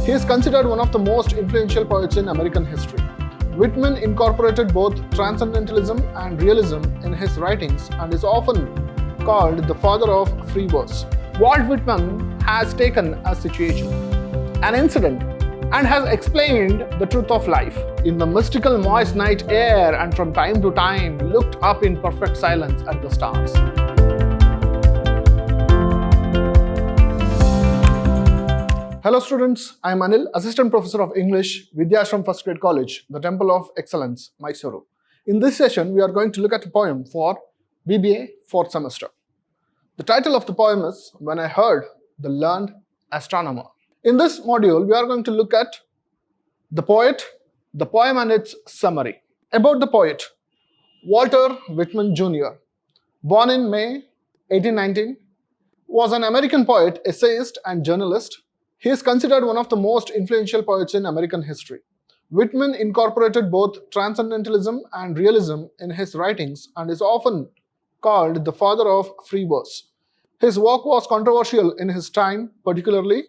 He is considered one of the most influential poets in American history. Whitman incorporated both transcendentalism and realism in his writings and is often called the father of free verse. Walt Whitman has taken a situation, an incident, and has explained the truth of life in the mystical moist night air, and from time to time looked up in perfect silence at the stars. Hello students, I am Anil, Assistant Professor of English, Vidhyaashram First Grade College, the Temple of Excellence, MYSURU. In this session, we are going to look at a poem for B.Ba 4th semester. The title of the poem is When I Heard the Learned Astronomer. In this module, we are going to look at the poet, the poem and its summary. About the poet, Walter Whitman Jr., born in May 1819, was an American poet, essayist and journalist. He is considered one of the most influential poets in American history. Whitman incorporated both transcendentalism and realism in his writings and is often called the father of free verse. His work was controversial in his time, particularly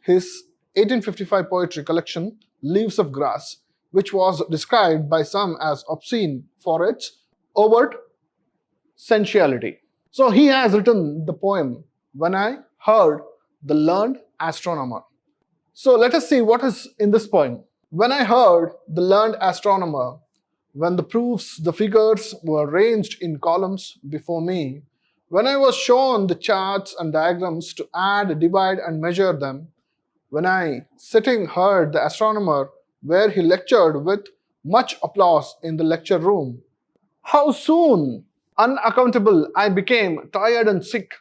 his 1855 poetry collection, Leaves of Grass, which was described by some as obscene for its overt sensuality. So he has written the poem, When I Heard the Learned Astronomer. So let us see what is in this poem. When I heard the learned astronomer, when the proofs, the figures were ranged in columns before me, when I was shown the charts and diagrams to add, divide and measure them, when I, sitting, heard the astronomer where he lectured with much applause in the lecture room, how soon, unaccountable, I became tired and sick,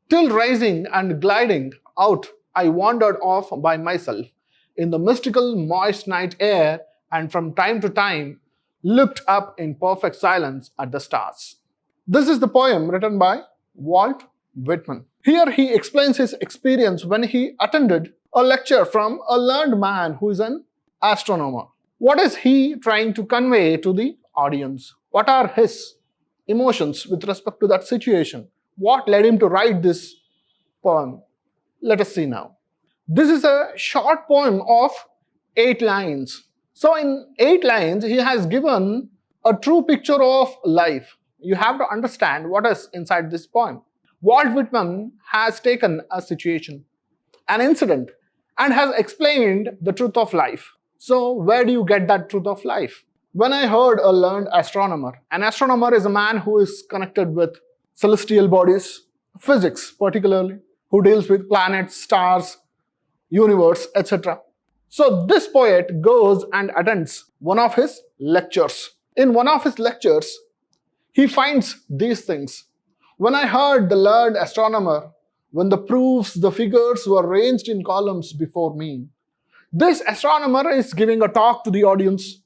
till rising and gliding out, I wandered off by myself in the mystical moist night air, and from time to time looked up in perfect silence at the stars. This is the poem written by Walt Whitman. Here he explains his experience when he attended a lecture from a learned man who is an astronomer. What is he trying to convey to the audience? What are his emotions with respect to that situation? What led him to write this poem? Let us see now. This is a short poem of 8 lines. So in 8 lines, he has given a true picture of life. You have to understand what is inside this poem. Walt Whitman has taken a situation, an incident, and has explained the truth of life. So where do you get that truth of life? When I heard a learned astronomer. An astronomer is a man who is connected with celestial bodies, physics particularly, who deals with planets, stars, universe, etc. So this poet goes and attends one of his lectures. In one of his lectures, he finds these things. When I heard the learned astronomer, when the proofs, the figures were ranged in columns before me. This astronomer is giving a talk to the audience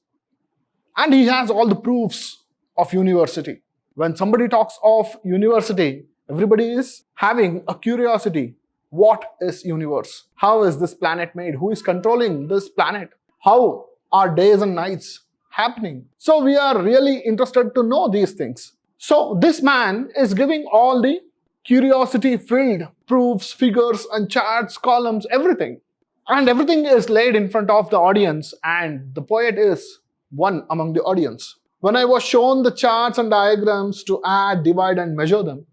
and he has all the proofs of university. When somebody talks of university, everybody is having a curiosity. What is universe? How is this planet made? Who is controlling this planet? How are days and nights happening? So we are really interested to know these things. So this man is giving all the curiosity-filled proofs, figures and charts, columns, everything. And everything is laid in front of the audience and the poet is one among the audience. When I was shown the charts and diagrams to add, divide and measure them,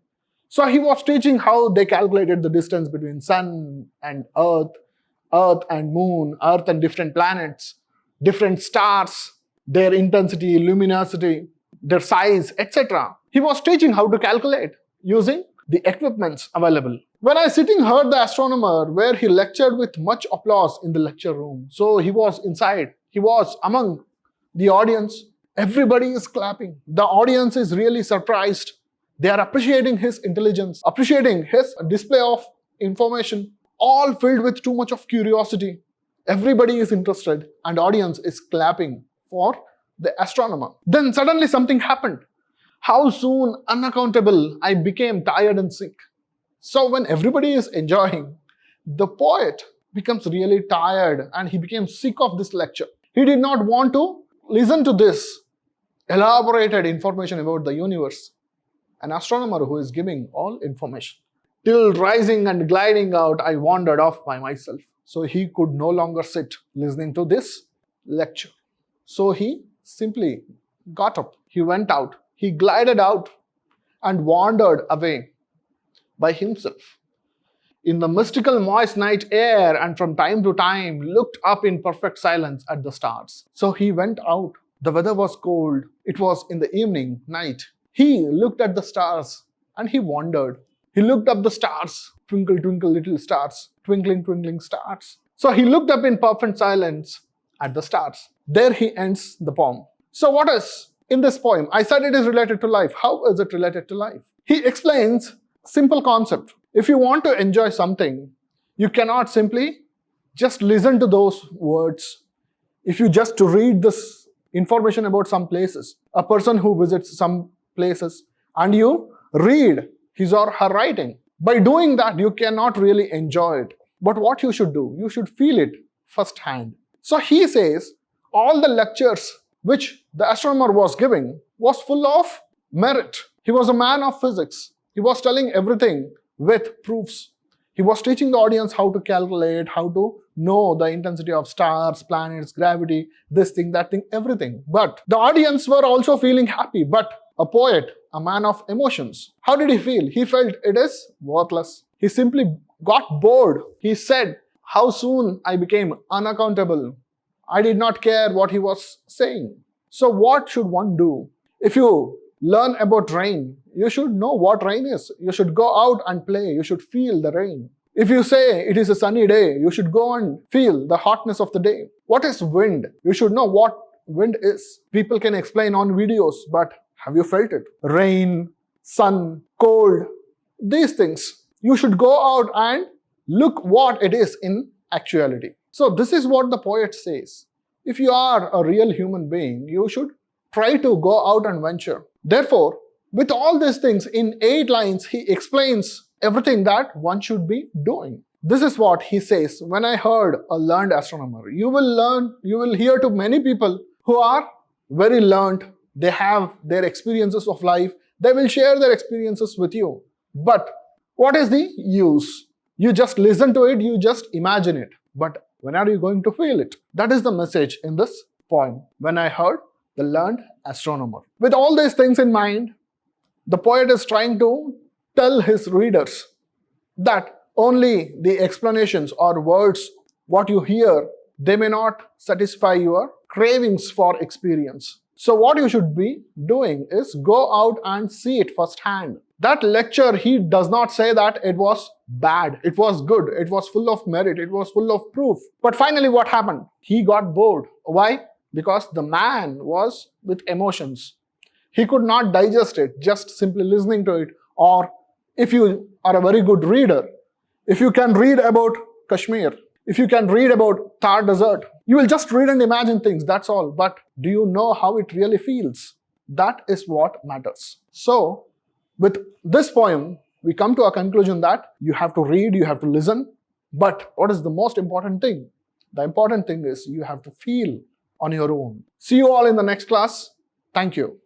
so he was teaching how they calculated the distance between sun and earth, earth and moon, earth and different planets, different stars, their intensity, luminosity, their size, etc. He was teaching how to calculate using the equipments available. When I sitting heard the astronomer where he lectured with much applause in the lecture room. So he was inside, he was among the audience. Everybody is clapping. The audience is really surprised. They are appreciating his intelligence, appreciating his display of information, all filled with too much of curiosity. Everybody is interested and audience is clapping for the astronomer. Then suddenly something happened. How soon, unaccountable, I became tired and sick. So when everybody is enjoying, the poet becomes really tired and he became sick of this lecture. He did not want to listen to this elaborated information about the universe. An astronomer who is giving all information. till rising and gliding out, I wandered off by myself. So he could no longer sit listening to this lecture. So he simply got up. He went out. He glided out and wandered away by himself in the mystical moist night air, and from time to time looked up in perfect silence at the stars. So he went out. The weather was cold. It was in the evening, night. He looked at the stars and he wandered. He looked up the stars. Twinkle, twinkle, little stars. Twinkling, twinkling stars. So he looked up in perfect silence at the stars. There he ends the poem. So what is in this poem? I said it is related to life. How is it related to life? He explains simple concept. If you want to enjoy something, you cannot simply just listen to those words. If you just read this information about some places, a person who visits some places, and you read his or her writing, by doing that, you cannot really enjoy it. But what you should do, you should feel it firsthand. So he says, all the lectures which the astronomer was giving was full of merit. He was a man of physics. He was telling everything with proofs. He was teaching the audience how to calculate, how to know the intensity of stars, planets, gravity, this thing, that thing, everything. But the audience were also feeling happy. But a poet, a man of emotions, how did he feel? He felt it is worthless. He simply got bored. He said, how soon I became unaccountable. I did not care what he was saying. So what should one do? If you learn about rain, you should know what rain is. You should go out and play. You should feel the rain. If you say it is a sunny day, you should go and feel the hotness of the day. What is wind? You should know what wind is. People can explain on videos, but have you felt it? Rain, sun, cold, these things. You should go out and look what it is in actuality. So this is what the poet says. If you are a real human being, you should try to go out and venture. Therefore, with all these things, in 8 lines, he explains everything that one should be doing. This is what he says. When I heard a learned astronomer, you will hear to many people who are very learned. They have their experiences of life. They will share their experiences with you. But what is the use? You just listen to it, you just imagine it. But when are you going to feel it? That is the message in this poem. When I heard the learned astronomer. With all these things in mind, the poet is trying to tell his readers that only the explanations or words, what you hear, they may not satisfy your cravings for experience. So what you should be doing is go out and see it firsthand. That lecture, he does not say that it was bad. It was good. It was full of merit. It was full of proof. But finally what happened? He got bored. Why? Because the man was with emotions. He could not digest it just simply listening to it. Or if you are a very good reader, if you can read about Kashmir, if you can read about Thar Desert, you will just read and imagine things, that's all. But do you know how it really feels? That is what matters. So, with this poem, we come to a conclusion that you have to read, you have to listen. But what is the most important thing? The important thing is you have to feel on your own. See you all in the next class. Thank you.